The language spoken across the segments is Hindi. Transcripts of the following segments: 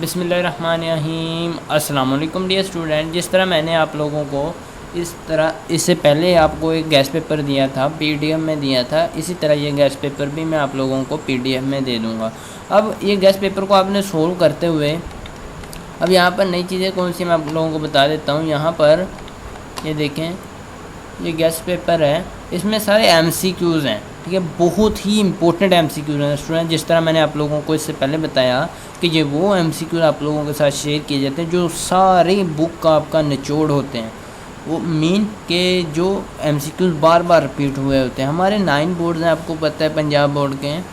बिस्मिल्लाहिर्रहमानिर्रहीम। अस्सलाम वालेकुम डियर स्टूडेंट। जिस तरह मैंने आप लोगों को इससे पहले आपको एक गैस पेपर दिया था, पीडीएफ में दिया था, इसी तरह ये गैस पेपर भी मैं आप लोगों को पीडीएफ में दे दूँगा। अब ये गैस पेपर को आपने सोल्व करते हुए अब यहाँ पर नई चीज़ें कौन सी मैं आप लोगों को बता देता हूँ। यहाँ पर ये देखें, ये गैस पेपर है, इसमें सारे एमसीक्यूज़ हैं, ठीक है। बहुत ही इंपॉर्टेंट एमसीक्यूज़ हैं स्टूडेंट। जिस तरह मैंने आप लोगों को इससे पहले बताया कि ये वो एमसीक्यूज़ आप लोगों के साथ शेयर किए जाते हैं जो सारी बुक का आपका निचोड़ होते हैं। वो मीन के जो एमसीक्यूज़ बार बार रिपीट हुए होते हैं। हमारे 9 बोर्ड्स हैं, आपको पता है, पंजाब बोर्ड के हैं,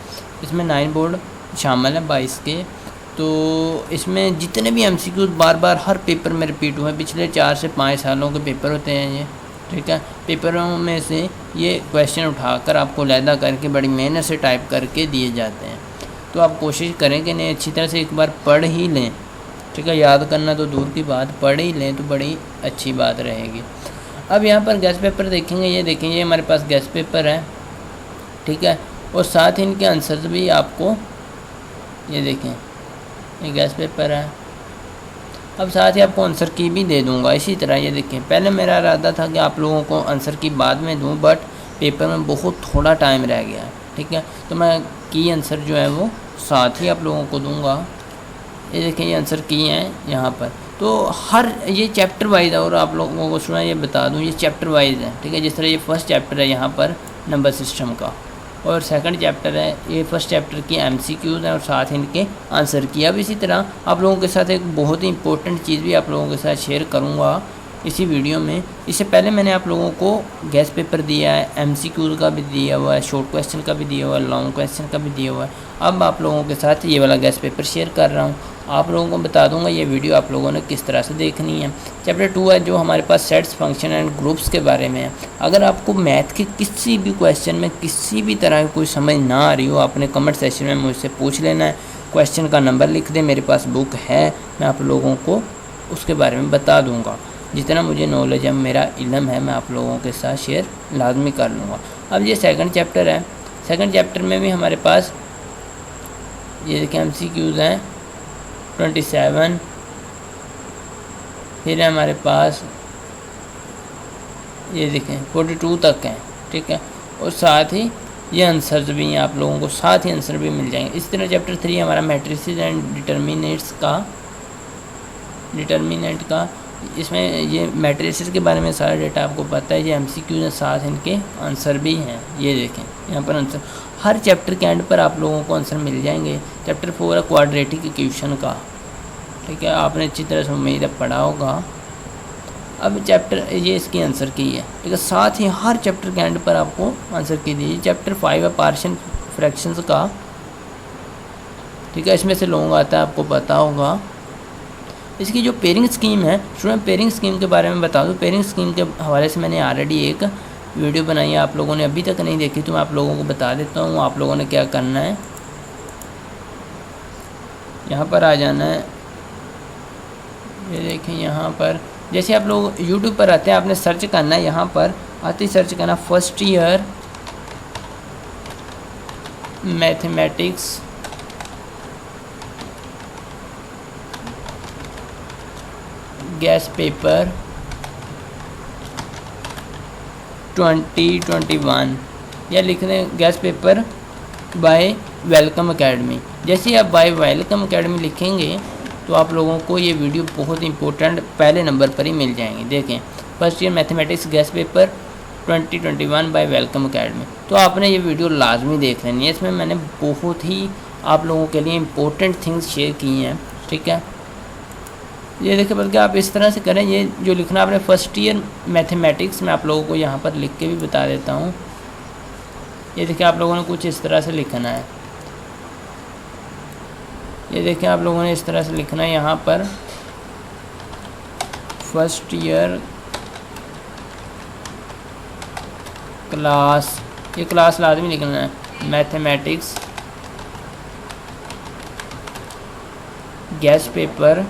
इसमें 9 बोर्ड शामिल हैं 22 के। तो इसमें जितने भी एमसीक्यूज़ बार बार हर पेपर में रिपीट हुए, पिछले 4 से 5 सालों के पेपर होते हैं ये, ठीक है। पेपरों में से ये क्वेश्चन उठाकर आपको अलहदा करके बड़ी मेहनत से टाइप करके दिए जाते हैं। तो आप कोशिश करें कि नहीं, अच्छी तरह से एक बार पढ़ ही लें, ठीक है। याद करना तो दूर की बात, पढ़ ही लें तो बड़ी अच्छी बात रहेगी। अब यहाँ पर गैस पेपर देखेंगे, ये देखेंगे, ये हमारे पास गैस पेपर है, ठीक है। और साथ ही इनके आंसर्स भी आपको, ये देखें, ये गैस पेपर है। अब साथ ही आपको आंसर की भी दे दूंगा इसी तरह। ये देखें, पहले मेरा इरादा था कि आप लोगों को आंसर की बाद में दूं, बट पेपर में बहुत थोड़ा टाइम रह गया है, ठीक है। तो मैं की आंसर जो है वो साथ ही आप लोगों को दूंगा। ये देखें, ये आंसर की हैं यहाँ पर। तो हर ये चैप्टर वाइज है, और आप लोगों को सुना ये बता दूँ, ये चैप्टर वाइज है, ठीक है। जिस तरह ये फर्स्ट चैप्टर है यहाँ पर नंबर सिस्टम का, और सेकंड चैप्टर है, ये फर्स्ट चैप्टर की एमसीक्यूज़ हैं और साथ इनके आंसर की। अब इसी तरह आप लोगों के साथ एक बहुत ही इंपॉर्टेंट चीज़ भी आप लोगों के साथ शेयर करूंगा इसी वीडियो में। इससे पहले मैंने आप लोगों को गैस पेपर दिया है, एमसीक्यूज़ का भी दिया हुआ है, शॉर्ट क्वेश्चन का भी दिया हुआ है, लॉन्ग क्वेश्चन का भी दिया हुआ है। अब आप लोगों के साथ ये वाला गैस पेपर शेयर कर रहा हूँ। आप लोगों को बता दूंगा ये वीडियो आप लोगों ने किस तरह से देखनी है। चैप्टर 2 है जो हमारे पास सेट्स, फंक्शन एंड ग्रुप्स के बारे में है। अगर आपको मैथ के किसी भी क्वेश्चन में किसी भी तरह की कोई समझ ना आ रही हो, आपने कमेंट सेक्शन में मुझसे पूछ लेना है। क्वेश्चन का नंबर लिख दें, मेरे पास बुक है, मैं आप लोगों को उसके बारे में बता दूँगा। जितना मुझे नॉलेज है, मेरा इल्म है, मैं आप लोगों के साथ शेयर लाजमी कर लूँगा। अब ये सेकंड चैप्टर है, सेकंड चैप्टर में भी हमारे पास ये देखिए एमसीक्यूज़ हैं 27, फिर हमारे पास ये देखें 42 तक हैं, ठीक है। और साथ ही ये आंसर्स भी हैं, आप लोगों को साथ ही आंसर भी मिल जाएंगे। इस तरह चैप्टर 3 हमारा मैट्रिसेस एंड डिटर्मिनेंट का, इसमें ये मैट्रिसेस के बारे में सारा डेटा आपको पता है। ये एमसीक्यूज़ हैं, साथ इनके आंसर भी हैं। ये देखें यहाँ पर आंसर हर चैप्टर के एंड पर आप लोगों को आंसर मिल जाएंगे। चैप्टर 4 है क्वाड्रेटिक इक्वेशन का, ठीक है। आपने अच्छी तरह से उम्मीद है पढ़ा होगा। अब चैप्टर ये इसकी आंसर की है, ठीक है। साथ ही हर चैप्टर के एंड पर आपको आंसर की दीजिए। चैप्टर 5 है पार्शियल फ्रैक्शंस का, ठीक है। इसमें से लॉन्ग आता है, आपको पता होगा। इसकी जो पेयरिंग स्कीम है स्टूडेंट, पेयरिंग स्कीम के बारे में बता दूँ। पेयरिंग स्कीम के हवाले से मैंने ऑलरेडी एक वीडियो बनाई है, आप लोगों ने अभी तक नहीं देखी तो मैं आप लोगों को बता देता हूँ। आप लोगों ने क्या करना है, यहाँ पर आ जाना है। ये देखें, यहाँ पर जैसे आप लोग YouTube पर आते हैं, आपने सर्च करना है, यहाँ पर आते ही सर्च करना first year mathematics guess paper 2021, या लिख दें guess paper by Welcome Academy. जैसे आप बाय वेलकम एकेडमी लिखेंगे तो आप लोगों को ये वीडियो बहुत इंपॉर्टेंट पहले नंबर पर ही मिल जाएंगे। देखें, first year mathematics guess paper 2021 by Welcome Academy. तो आपने ये वीडियो लाजमी देख लेनी है। इसमें मैंने बहुत ही आप लोगों के लिए इंपॉर्टेंट थिंग्स शेयर की हैं, ठीक है। ये देखिए, बल्कि आप इस तरह से करें, ये जो लिखना आपने फर्स्ट ईयर मैथमेटिक्स, मैं आप लोगों को यहाँ पर लिख के भी बता देता हूँ। ये देखिए, आप लोगों ने कुछ इस तरह से लिखना है। ये देखिए, आप लोगों ने इस तरह से लिखना है यहाँ पर फर्स्ट ईयर क्लास, ये क्लास लाजमी लिखना है, mathematics guess paper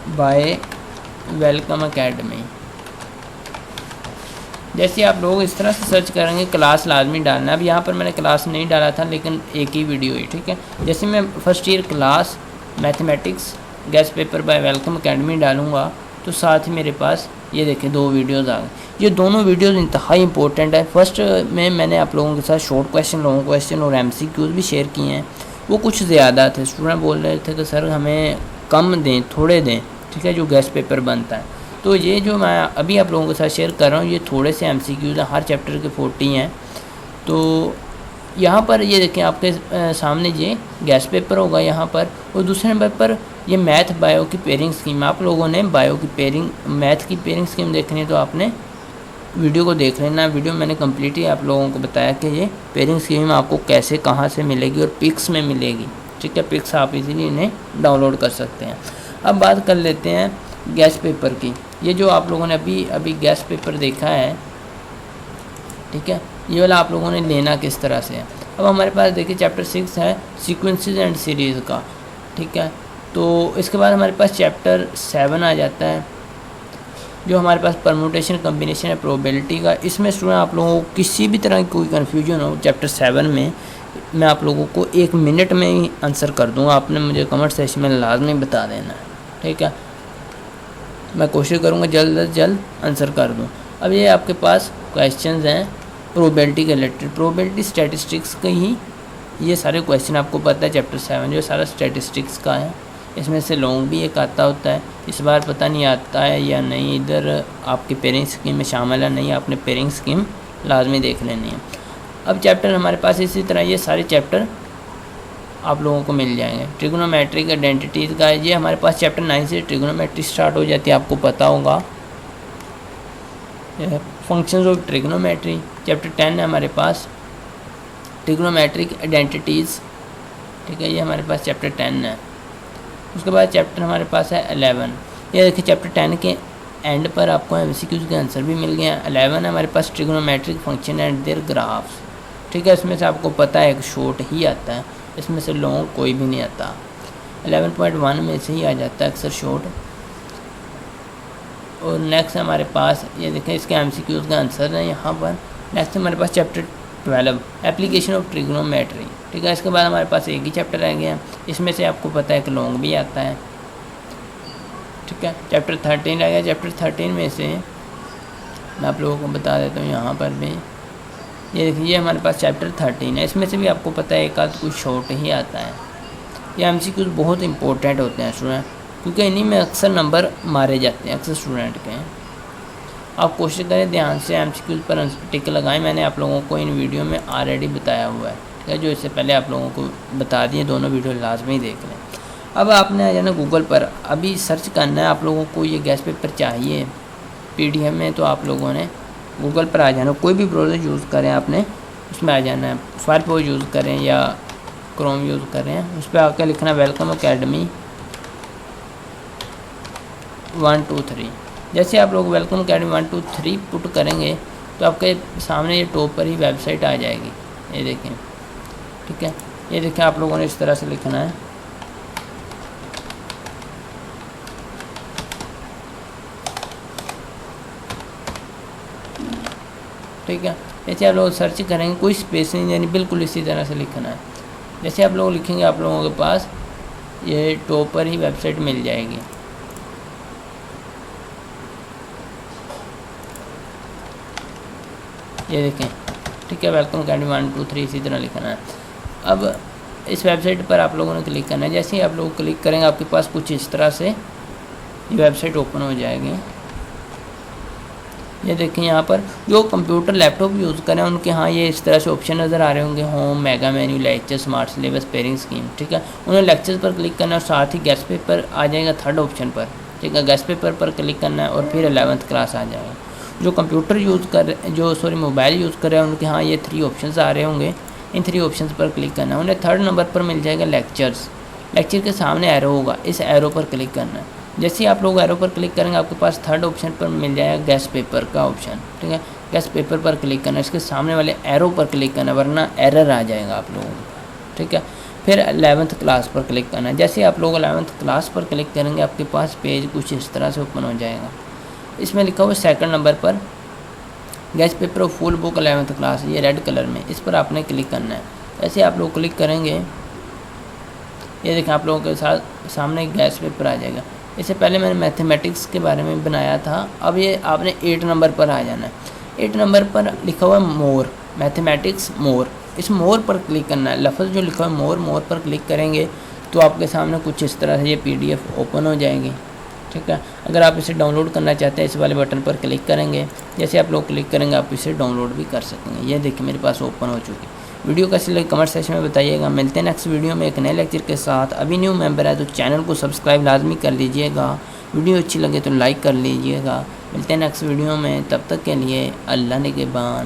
by Welcome Academy. जैसे आप लोग इस तरह से सर्च करेंगे क्लास लाजमी डालना है। अब यहाँ पर मैंने क्लास नहीं डाला था लेकिन एक ही वीडियो है, ठीक है। जैसे मैं first year class mathematics guest paper by Welcome Academy डालूँगा तो साथ ही मेरे पास ये देखें 2 वीडियोज़ आ गए। ये दोनों वीडियोज़ इंतहाई इंपॉर्टेंट है। फर्स्ट में मैंने आप लोगों के साथ शॉर्ट क्वेश्चन, लॉन्ग क्वेश्चन और MCQs भी शेयर किए हैं। वो कुछ ज़्यादा थे, स्टूडेंट बोल रहे थे कि सर हमें कम दें, थोड़े दें, ठीक है, जो गेस्ट पेपर बनता है। तो ये जो मैं अभी आप लोगों के साथ शेयर कर रहा हूँ ये थोड़े से MCQs हैं, हर चैप्टर के 40 हैं। तो यहाँ पर ये देखें आपके सामने ये गेस्ट पेपर होगा यहाँ पर, और दूसरे नंबर पर ये मैथ बायो की पेयरिंग स्कीम। आप लोगों ने बायो की पेयरिंग, मैथ की पेयरिंग स्कीम देखनी है तो आपने वीडियो को देख लेना। वीडियो मैंने कम्प्लीटली आप लोगों को बताया कि ये पेयरिंग स्कीम आपको कैसे, कहाँ से मिलेगी और पिक्स में मिलेगी, ठीक है। पिक्स आप इजीली इन्हें डाउनलोड कर सकते हैं। अब बात कर लेते हैं गेस्ट पेपर की। ये जो आप लोगों ने अभी गेस्ट पेपर देखा है, ठीक है, ये वाला आप लोगों ने लेना किस तरह से है। अब हमारे पास देखिए चैप्टर 6 है सीक्वेंसेस एंड सीरीज़ का, ठीक है। तो इसके बाद हमारे पास चैप्टर 7 आ जाता है जो हमारे पास परम्यूटेशन, कम्बिनेशन है, प्रोबेबिलिटी का। इसमें स्टूडेंट आप लोगों को किसी भी तरह की कोई कन्फ्यूजन हो चैप्टर 7 में, मैं आप लोगों को 1 मिनट में ही आंसर कर दूँगा। आपने मुझे कमेंट सेक्शन में लाजमी बता देना है, ठीक है। मैं कोशिश करूँगा जल्द से जल्द आंसर कर दूँ। अब ये आपके पास क्वेश्चंस हैं प्रोबेबिलिटी के रिलेटेड, प्रोबेबिलिटी स्टैटिस्टिक्स के ही ये सारे क्वेश्चन आपको पता है। चैप्टर 7 जो सारा स्टैटिस्टिक्स का है, इसमें से लॉन्ग भी एक आता होता है। इस बार पता नहीं आता है या नहीं, इधर आपकी पेयरिंग स्कीम में शामिल है नहीं, आपने पेयरिंग स्कीम लाजमी देख लेनी है। अब चैप्टर हमारे पास इसी तरह ये सारे चैप्टर आप लोगों को मिल जाएंगे। ट्रिग्नोमेट्रिक आइडेंटिटीज़ का ये हमारे पास चैप्टर 9 से ट्रिग्नोमेट्री स्टार्ट हो जाती है, आपको पता होगा। फंक्शंस ऑफ ट्रिग्नोमेट्री चैप्टर 10 है हमारे पास, ट्रिग्नोमेट्रिक आइडेंटिटीज़, ठीक है, ये हमारे पास चैप्टर 10 है। उसके बाद चैप्टर हमारे पास है 11। ये देखिए चैप्टर 10 के एंड पर आपको MCQs के आंसर भी मिल गए हैं। 11 है हमारे पास trigonometric function and their graphs, ठीक है। इसमें से आपको पता है एक शॉर्ट ही आता है, इसमें से लॉन्ग कोई भी नहीं आता। 11.1 में से ही आ जाता है अक्सर शॉर्ट। और नेक्स्ट हमारे पास ये देखें इसके MCQs का आंसर है यहाँ पर। नेक्स्ट हमारे पास चैप्टर 12 एप्लीकेशन ऑफ ट्रिग्नोमेट्री, ठीक है। इसके बाद हमारे पास एक ही चैप्टर रह गया, इसमें से आपको पता है कि लॉन्ग भी आता है, ठीक है। चैप्टर 13 रह गया। चैप्टर 13 में से मैं आप लोगों को बता देता हूँ यहाँ पर भी, ये देखिए ये हमारे पास चैप्टर 13 है। इसमें से भी आपको पता है एक आध कुछ शॉर्ट ही आता है। ये MCQs बहुत इंपॉर्टेंट होते हैं स्टूडेंट, क्योंकि इन्हीं में अक्सर नंबर मारे जाते हैं अक्सर स्टूडेंट के। आप कोशिश करें ध्यान से MCQs पर टिक लगाएं। मैंने आप लोगों को इन वीडियो में ऑलरेडी बताया हुआ है, ठीक है, जो इससे पहले आप लोगों को बता दिए। दोनों वीडियो लाजमी देख लें। अब आपने आ जाना गूगल पर, अभी सर्च करना है आप लोगों को ये गेस्ट पेपर चाहिए PDF में, तो आप लोगों ने गूगल पर आ जाना। कोई भी ब्राउज़र यूज़ करें आपने उसमें आ जाना है, फायरफॉक्स यूज़ करें या क्रोम यूज़ करें, उस पर आकर लिखना वेलकम अकेडमी 1 2 3। जैसे आप लोग वेलकम अकेडमी 1 2 3 पुट करेंगे तो आपके सामने ये टॉप पर ही वेबसाइट आ जाएगी, ये देखें, ठीक है। ये देखें आप लोगों ने इस तरह से लिखना है, ठीक है। जैसे आप लोग सर्च करेंगे कोई स्पेस नहीं, यानी बिल्कुल इसी तरह से लिखना है। जैसे आप लोग लिखेंगे आप लोगों के पास ये टॉप पर ही वेबसाइट मिल जाएगी, ये देखें, ठीक है। वेलकम अकेडमी 1 2 3 इसी तरह लिखना है। अब इस वेबसाइट पर आप लोगों ने क्लिक करना है। जैसे ही आप लोग क्लिक करेंगे आपके पास कुछ इस तरह से ये वेबसाइट ओपन हो जाएगी। ये देखें यहाँ पर जो कंप्यूटर लैपटॉप यूज़ करें उनके यहाँ ये इस तरह से ऑप्शन नज़र आ रहे होंगे, home, mega menu, lecture, smart syllabus, pairing scheme, ठीक है। उन्हें लेक्चर्स पर क्लिक करना है और साथ ही गेस्ट पेपर आ जाएगा 3rd ऑप्शन पर, ठीक है। गेस्ट पेपर पर क्लिक करना है और फिर 11th क्लास आ जाएगा। जो कंप्यूटर यूज़ कर मोबाइल यूज़ कर रहे हैं उनके यहाँ ये 3 ऑप्शंस आ रहे होंगे, इन 3 ऑप्शंस पर क्लिक करना है। उन्हें 3rd नंबर पर मिल जाएगा लेक्चर्स, लेक्चर के सामने एरो होगा, इस एरो पर क्लिक करना है। जैसे ही आप लोग एरो पर क्लिक करेंगे आपके पास 3rd ऑप्शन पर मिल जाएगा गेस्ट पेपर का ऑप्शन, ठीक है। गेस्ट पेपर पर क्लिक करना है, इसके सामने वाले एरो पर क्लिक करना है वरना एरर आ जाएगा आप लोगों को, ठीक है। फिर 11th क्लास पर क्लिक करना है। जैसे आप लोग 11th क्लास पर क्लिक करेंगे आपके पास पेज कुछ इस तरह से ओपन हो जाएगा। इसमें लिखा हुआ 2nd नंबर पर guest paper of full book 11th class, ये रेड कलर में, इस पर आपने क्लिक करना है। ऐसे आप लोग क्लिक करेंगे, ये देखें आप लोगों के साथ सामने गेस्ट पेपर आ जाएगा। इससे पहले मैंने मैथमेटिक्स के बारे में बनाया था। अब ये आपने 8 नंबर पर आ जाना है। 8 नंबर पर लिखा हुआ है मोर, मैथमेटिक्स मोर, इस मोर पर क्लिक करना है। लफ्ज़ जो लिखा हुआ है मोर पर क्लिक करेंगे तो आपके सामने कुछ इस तरह से ये PDF ओपन हो जाएगी। ठीक है, अगर आप इसे डाउनलोड करना चाहते हैं इस वाले बटन पर क्लिक करेंगे। जैसे आप लोग क्लिक करेंगे आप इसे डाउनलोड भी कर सकेंगे। ये देखिए मेरे पास ओपन हो चुकी। वीडियो कैसी लगी कमेंट सेक्शन में बताइएगा। मिलते हैं नेक्स्ट वीडियो में एक नए लेक्चर के साथ। अभी न्यू मेंबर है तो चैनल को सब्सक्राइब लाजमी कर लीजिएगा। वीडियो अच्छी लगे तो लाइक कर लीजिएगा। मिलते हैं नेक्स्ट वीडियो में, तब तक के लिए अल्लाह निगहबान।